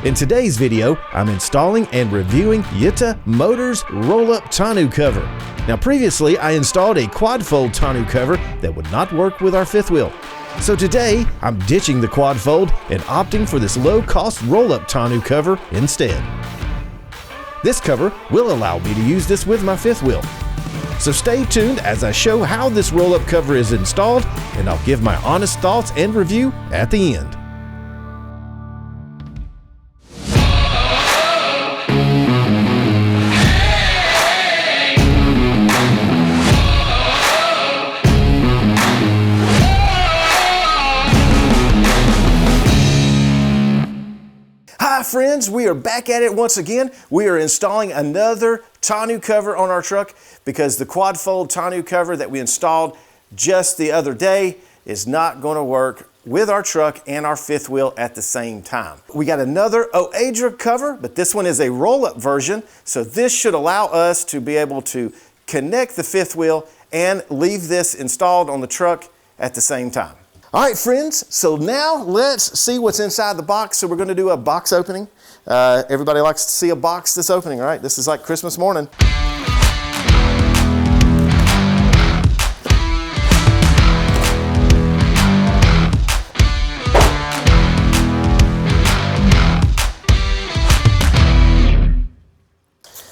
In today's video, I'm installing and reviewing YITA Motors roll-up tonneau cover. Now previously, I installed a quad-fold tonneau cover that would not work with our fifth wheel. So today, I'm ditching the quad-fold and opting for this low-cost roll-up tonneau cover instead. This cover will allow me to use this with my fifth wheel. So stay tuned as I show how this roll-up cover is installed, and I'll give my honest thoughts and review at the end. Hi friends, we are back at it once again. We are installing another tonneau cover on our truck because the quad fold tonneau cover that we installed just the other day is not going to work with our truck and our fifth wheel at the same time. We got another OEDRO cover, but this one is a roll-up version, so this should allow us to be able to connect the fifth wheel and leave this installed on the truck at the same time. All right, friends, so now let's see what's inside the box. So we're going to do a box opening. Everybody likes to see a box this opening, right? This is like Christmas morning.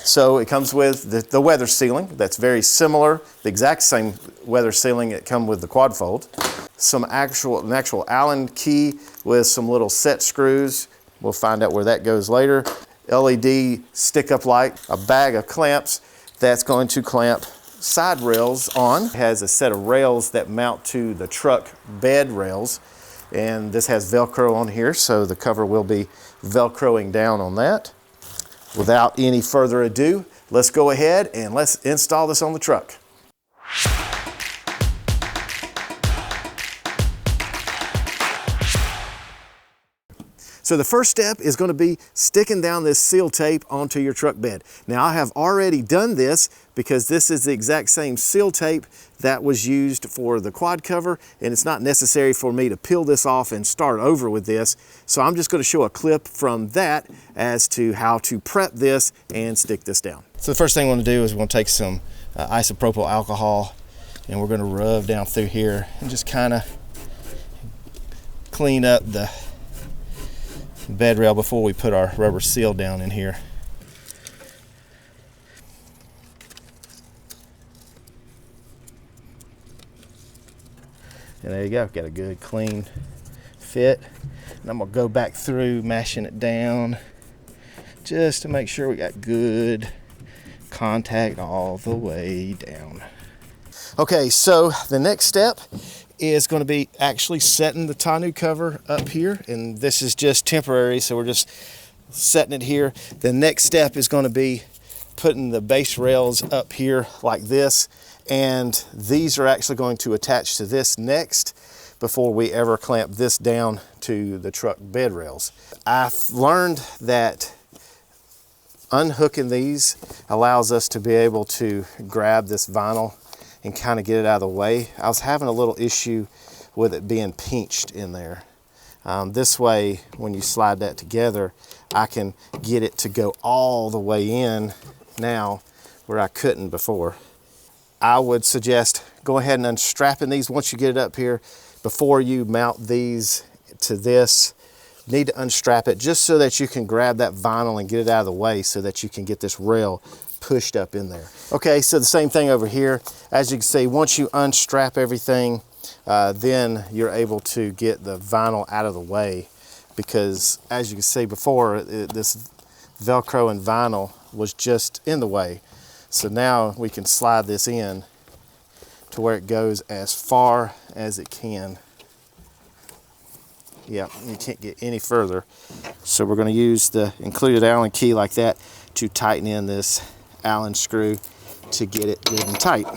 So it comes with the weather sealing. That's very similar, the exact same weather sealing that comes with the quad fold. An actual Allen key with some little set screws. We'll find out where that goes later. LED stick-up light, a bag of clamps that's going to clamp side rails on. It has a set of rails that mount to the truck bed rails, and this has Velcro on here, so the cover will be Velcroing down on that. Without any further ado, let's go ahead and let's install this on the truck. So the first step is going to be sticking down this seal tape onto your truck bed. Now I have already done this because this is the exact same seal tape that was used for the quad cover, and it's not necessary for me to peel this off and start over with this. So I'm just going to show a clip from that as to how to prep this and stick this down. So the first thing we want to do is we're going to take some isopropyl alcohol, and we're going to rub down through here and just kind of clean up the bed rail before we put our rubber seal down in here. And there you go, got a good clean fit. And I'm gonna go back through mashing it down just to make sure we got good contact all the way down. Okay, so the next step is going to be actually setting the tonneau cover up here, and this is just temporary, so we're just setting it here. The next step is going to be putting the base rails up here like this, and these are actually going to attach to this next before we ever clamp this down to the truck bed rails. I've learned that unhooking these allows us to be able to grab this vinyl and kind of get it out of the way. I was having a little issue with it being pinched in there. This way, when you slide that together, I can get it to go all the way in now where I couldn't before. I would suggest go ahead and unstrapping these once you get it up here. Before you mount these to this, you need to unstrap it just so that you can grab that vinyl and get it out of the way so that you can get this rail pushed up in there. Okay, so the same thing over here. As you can see, once you unstrap everything, then you're able to get the vinyl out of the way, because as you can see before, this Velcro and vinyl was just in the way. So now we can slide this in to where it goes as far as it can. Yeah, you can't get any further. So we're going to use the included Allen key like that to tighten in this Allen screw to get it good and tight.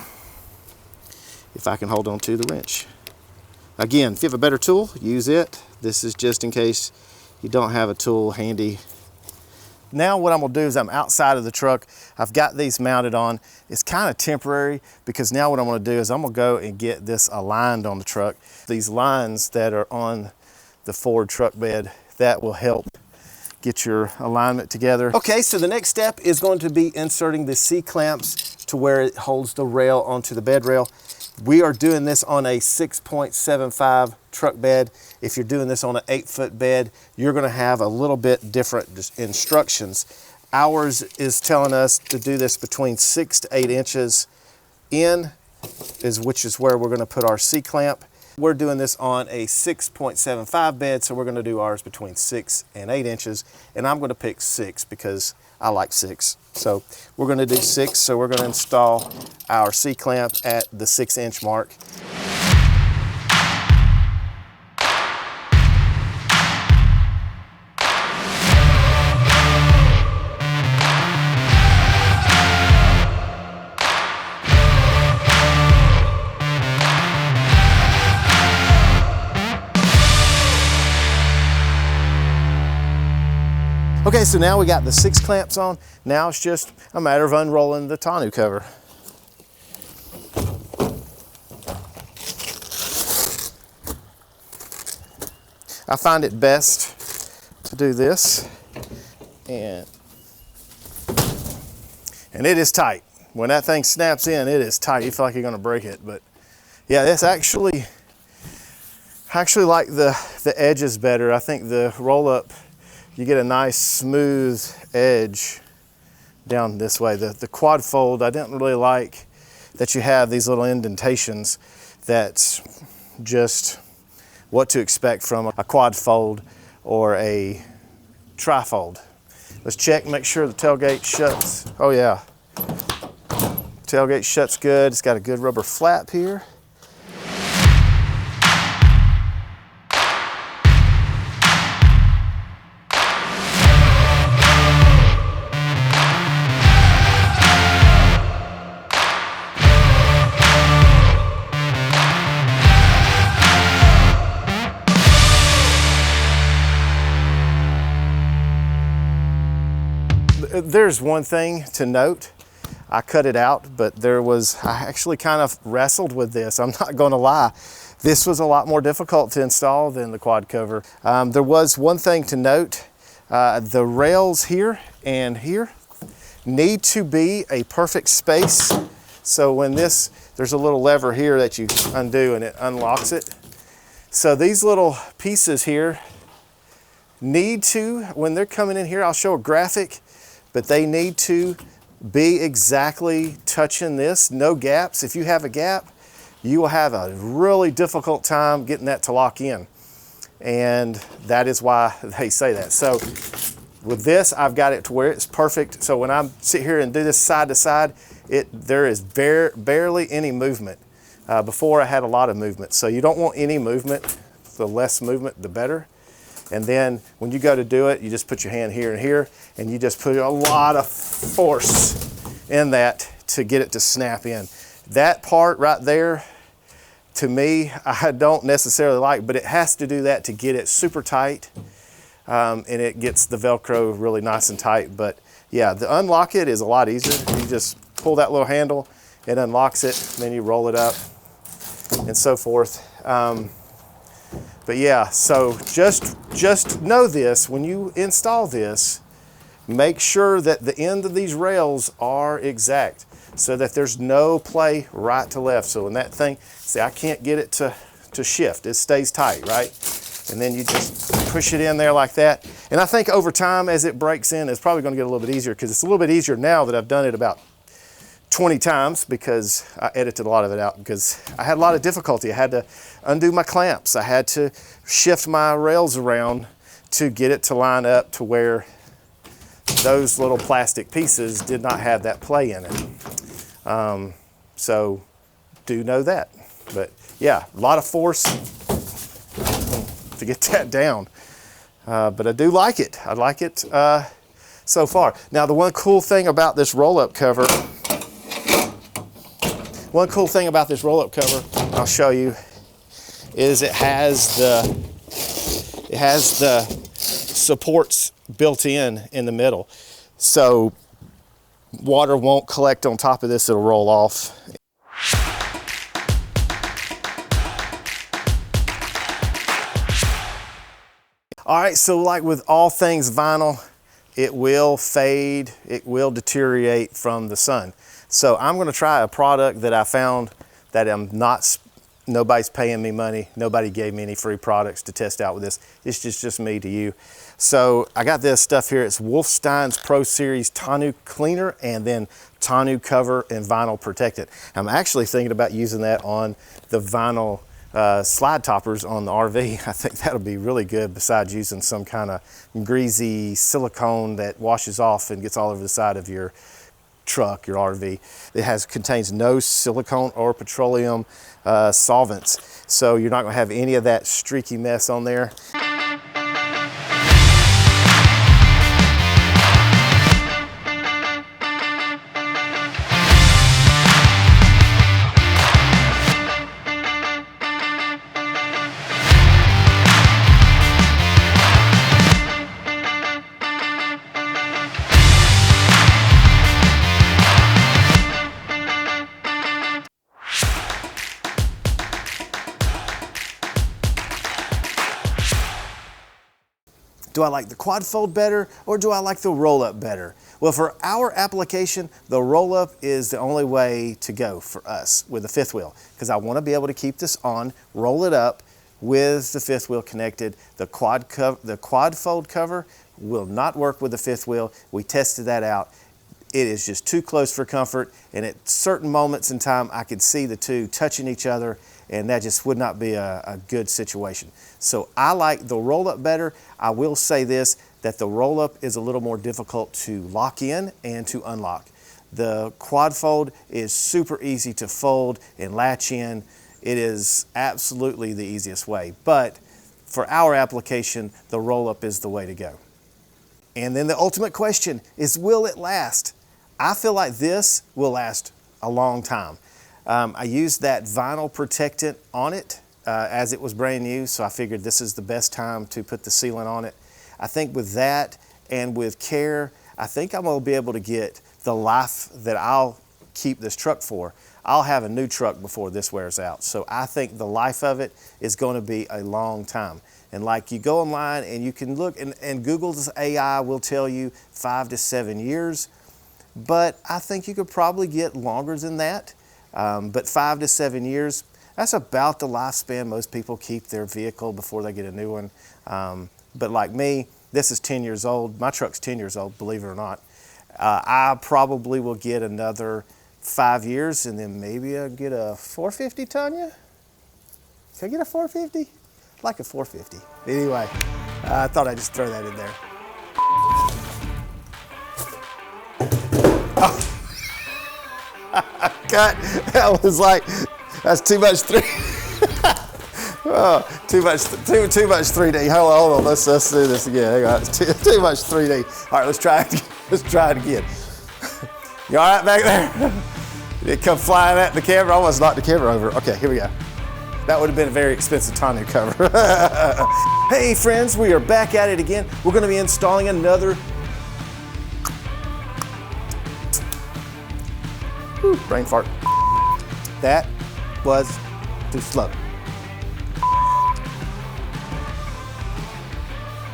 If I can hold on to the wrench. Again, if you have a better tool, use it. This is just in case you don't have a tool handy. Now what I'm gonna do is I'm outside of the truck. I've got these mounted on. It's kind of temporary because now what I'm gonna do is I'm gonna go and get this aligned on the truck. These lines that are on the forward truck bed, that will help get your alignment together. Okay, so the next step is going to be inserting the C-clamps to where it holds the rail onto the bed rail. We are doing this on a 6.75 truck bed. If you're doing this on an 8-foot bed, you're gonna have a little bit different instructions. Ours is telling us to do this between 6 to 8 inches in, which is where we're gonna put our C-clamp. We're doing this on a 6.75 bed, so we're gonna do ours between 6 and 8 inches, and I'm gonna pick 6 because I like 6. So we're gonna do 6, so we're gonna install our C-clamp at the 6-inch mark. Okay, so now we got the 6 clamps on. Now it's just a matter of unrolling the tonneau cover. I find it best to do this, and it is tight. When that thing snaps in, it is tight. You feel like you're gonna break it, but yeah, this actually, I actually like the edges better. I think the roll up, you get a nice smooth edge down this way. The quad fold, I didn't really like that you have these little indentations. That's just what to expect from a quad fold or a trifold. Let's check, make sure the tailgate shuts. Oh yeah, tailgate shuts good. It's got a good rubber flap here. There's one thing to note. I cut it out, but I actually kind of wrestled with this. I'm not gonna lie. This was a lot more difficult to install than the quad cover. There was one thing to note. The rails here and here need to be a perfect space. So when there's a little lever here that you undo and it unlocks it. So these little pieces here need to, when they're coming in here, I'll show a graphic, but they need to be exactly touching this, no gaps. If you have a gap, you will have a really difficult time getting that to lock in. And that is why they say that. So with this, I've got it to where it's perfect. So when I sit here and do this side to side, there is barely any movement. Before I had a lot of movement. So you don't want any movement. The less movement, the better. And then when you go to do it, you just put your hand here and here, and you just put a lot of force in that to get it to snap in. That part right there, to me, I don't necessarily like, but it has to do that to get it super tight, and it gets the Velcro really nice and tight. But yeah, the unlock it is a lot easier. You just pull that little handle, it unlocks it, then you roll it up, and so forth. But yeah, so just know this, when you install this, make sure that the end of these rails are exact so that there's no play right to left. So when that thing, see, I can't get it to shift, it stays tight, right? And then you just push it in there like that. And I think over time, as it breaks in, it's probably gonna get a little bit easier, because it's a little bit easier now that I've done it about 20 times, because I edited a lot of it out because I had a lot of difficulty. I had to undo my clamps. I had to shift my rails around to get it to line up to where those little plastic pieces did not have that play in it. So do know that. But yeah, a lot of force to get that down. But I do like it. I like it so far. Now the one cool thing about this roll-up cover, I'll show you, is it has the supports built in the middle. So water won't collect on top of this, it'll roll off. All right, so like with all things vinyl, it will fade, it will deteriorate from the sun. So I'm gonna try a product that I found that nobody's paying me money. Nobody gave me any free products to test out with this. It's just me to you. So I got this stuff here. It's Wolfstein's Pro Series Tonneau Cleaner and then Tonneau Cover and Vinyl Protectant. I'm actually thinking about using that on the vinyl slide toppers on the RV. I think that'll be really good besides using some kind of greasy silicone that washes off and gets all over the side of your truck, your RV. It contains no silicone or petroleum solvents. So you're not gonna have any of that streaky mess on there. Do I like the quad fold better or do I like the roll up better? Well, for our application, the roll up is the only way to go for us with the fifth wheel because I want to be able to keep this on, roll it up with the fifth wheel connected. The quad fold cover will not work with the fifth wheel. We tested that out. It is just too close for comfort, and at certain moments in time, I could see the two touching each other, and that just would not be a good situation. So I like the roll-up better. I will say this, that the roll-up is a little more difficult to lock in and to unlock. The quad fold is super easy to fold and latch in. It is absolutely the easiest way, but for our application, the roll-up is the way to go. And then the ultimate question is, will it last? I feel like this will last a long time. I used that vinyl protectant on it as it was brand new, so I figured this is the best time to put the sealant on it. I think with that and with care, I think I'm gonna be able to get the life that I'll keep this truck for. I'll have a new truck before this wears out. So I think the life of it is gonna be a long time. And like you go online and you can look, and Google's AI will tell you 5 to 7 years, but I think you could probably get longer than that. But 5 to 7 years, that's about the lifespan most people keep their vehicle before they get a new one. But like me, this is 10 years old. My truck's 10 years old, believe it or not. I probably will get another 5 years and then maybe I'll get a 450, Tanya? Can I get a 450? I'd like a 450. Anyway, I thought I'd just throw that in there. Oh. God, that was like, that's too much oh, too much 3D. Hold on, let's do this again. Hang on, too much 3D. All right, let's try it. Let's try it again. You all right back there? It come flying at the camera. I almost knocked the camera over. Okay, here we go. That would have been a very expensive Tonneau cover. Hey friends, we are back at it again. We're gonna be installing another, brain fart. That was too slow.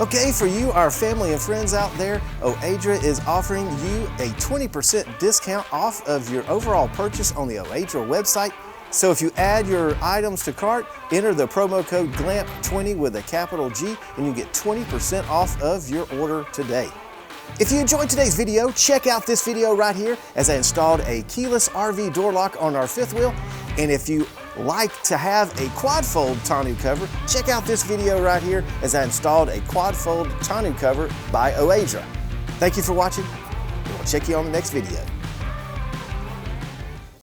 Okay, for you, our family and friends out there, OEDRO is offering you a 20% discount off of your overall purchase on the OEDRO website. So if you add your items to cart, enter the promo code GLAMP20 with a capital G, and you get 20% off of your order today. If you enjoyed today's video, check out this video right here as I installed a keyless RV door lock on our fifth wheel. And if you like to have a quad fold tonneau cover, check out this video right here as I installed a quad fold tonneau cover by OEDRO. Thank you for watching. We'll check you on the next video.